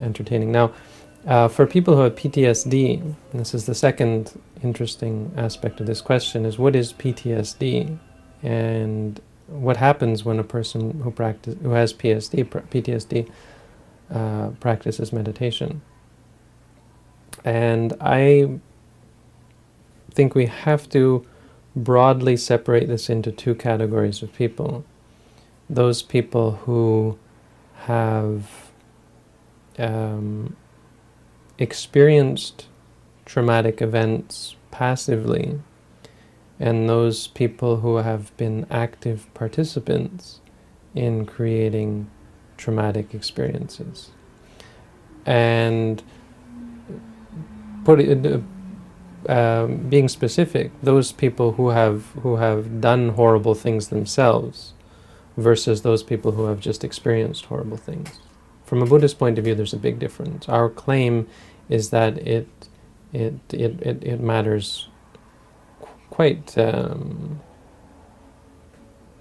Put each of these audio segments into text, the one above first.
entertaining. Now, for people who have PTSD, and this is the second interesting aspect of this question, is what is PTSD, and what happens when a person who has PTSD practices meditation. And I think we have to broadly separate this into two categories of people. Those people who have experienced traumatic events passively, and those people who have been active participants in creating traumatic experiences. And being specific, those people who have done horrible things themselves versus those people who have just experienced horrible things. From a Buddhist point of view, there's a big difference. Our claim is that it matters quite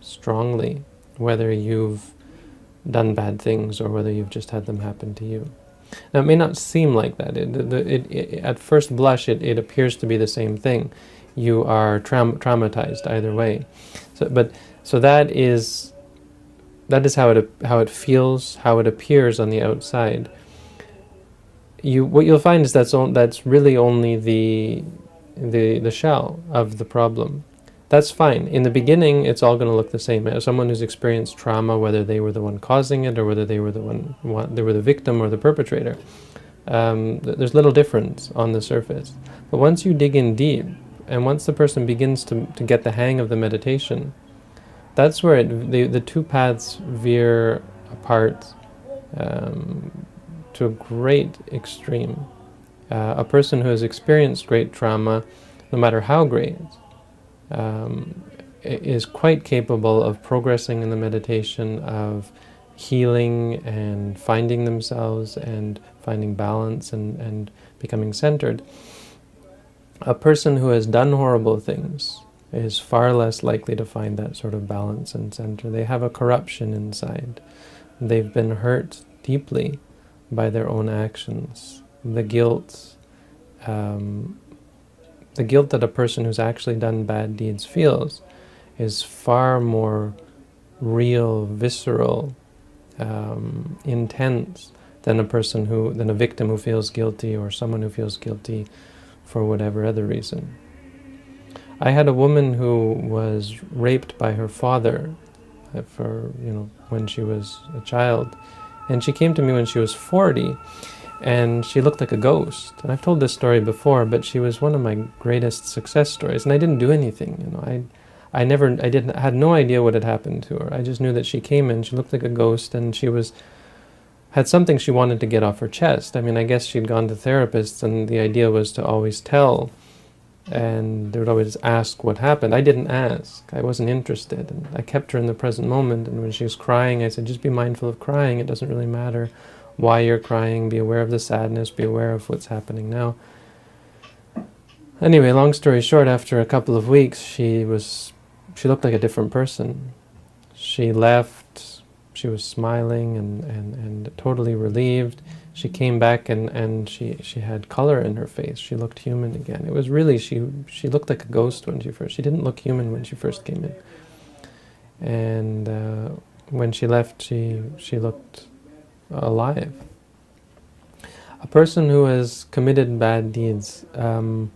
strongly whether you've done bad things or whether you've just had them happen to you. Now, it may not seem like that. At first blush, it appears to be the same thing. You are traumatized either way. So that is how it feels, how it appears on the outside. What you'll find is that's really only the shell of the problem. That's fine. In the beginning, it's all going to look the same. Someone who's experienced trauma, whether they were the one causing it or whether they were the victim or the perpetrator, there's little difference on the surface. But once you dig in deep, and once the person begins to get the hang of the meditation, that's where the two paths veer apart to a great extreme. A person who has experienced great trauma, no matter how great, is quite capable of progressing in the meditation, of healing and finding themselves and finding balance and becoming centered. A person who has done horrible things is far less likely to find that sort of balance and center. They have a corruption inside. They've been hurt deeply by their own actions. The guilt that a person who's actually done bad deeds feels is far more real, visceral, intense than a victim who feels guilty or someone who feels guilty for whatever other reason. I had a woman who was raped by her father when she was a child, and she came to me when she was 40. And she looked like a ghost. And I've told this story before, but she was one of my greatest success stories. And I didn't do anything, I had no idea what had happened to her. I just knew that she came in, she looked like a ghost, and she had something she wanted to get off her chest. I guess she'd gone to therapists, and the idea was to always tell, and they would always ask what happened. I didn't ask. I wasn't interested. And I kept her in the present moment, and when she was crying, I said, just be mindful of crying. It doesn't really matter why you're crying, be aware of the sadness, be aware of what's happening now. Anyway, long story short, after a couple of weeks, she looked like a different person. She left, she was smiling and totally relieved. She came back and she had color in her face. She looked human again. It was really, she looked like a ghost when she didn't look human when she first came in. And when she left, she looked alive. A person who has committed bad deeds, there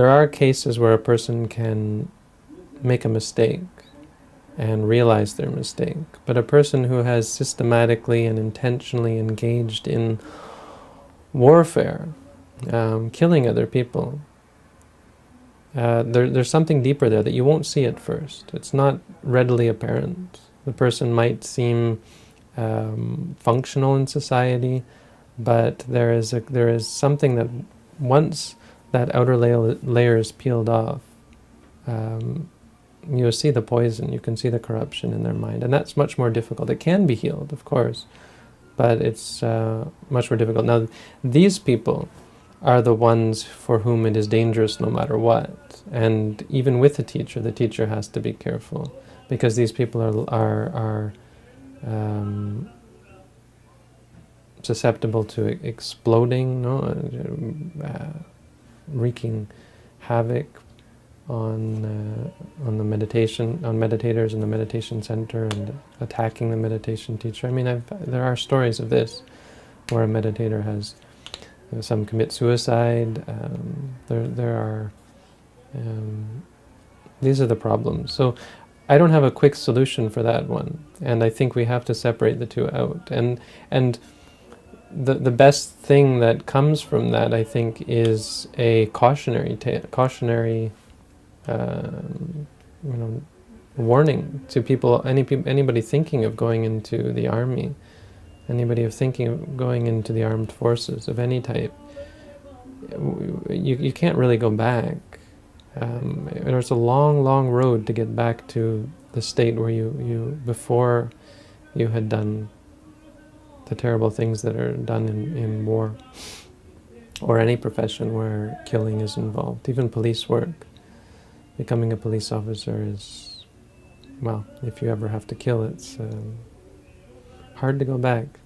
are cases where a person can make a mistake and realize their mistake, but a person who has systematically and intentionally engaged in warfare, killing other people, there's something deeper there that you won't see at first. It's not readily apparent. The person might seem functional in society, but there is something that once that outer layer is peeled off, you'll see the poison, you can see the corruption in their mind, and that's much more difficult. It can be healed, of course, but it's much more difficult. Now, these people are the ones for whom it is dangerous no matter what, and even with the teacher has to be careful, because these people are susceptible to exploding, wreaking havoc on the meditators in the meditation center, and attacking the meditation teacher. I mean, there are stories of this where a meditator has some commit suicide. There are these are the problems. So I don't have a quick solution for that one, and I think we have to separate the two out. And the best thing that comes from that, I think, is a cautionary warning to people, anybody thinking of going into the army, anybody thinking of going into the armed forces of any type. You can't really go back. There's a long road to get back to the state where you before you had done the terrible things that are done in war, or any profession where killing is involved, even police work. Becoming a police officer is, well, if you ever have to kill, it's hard to go back.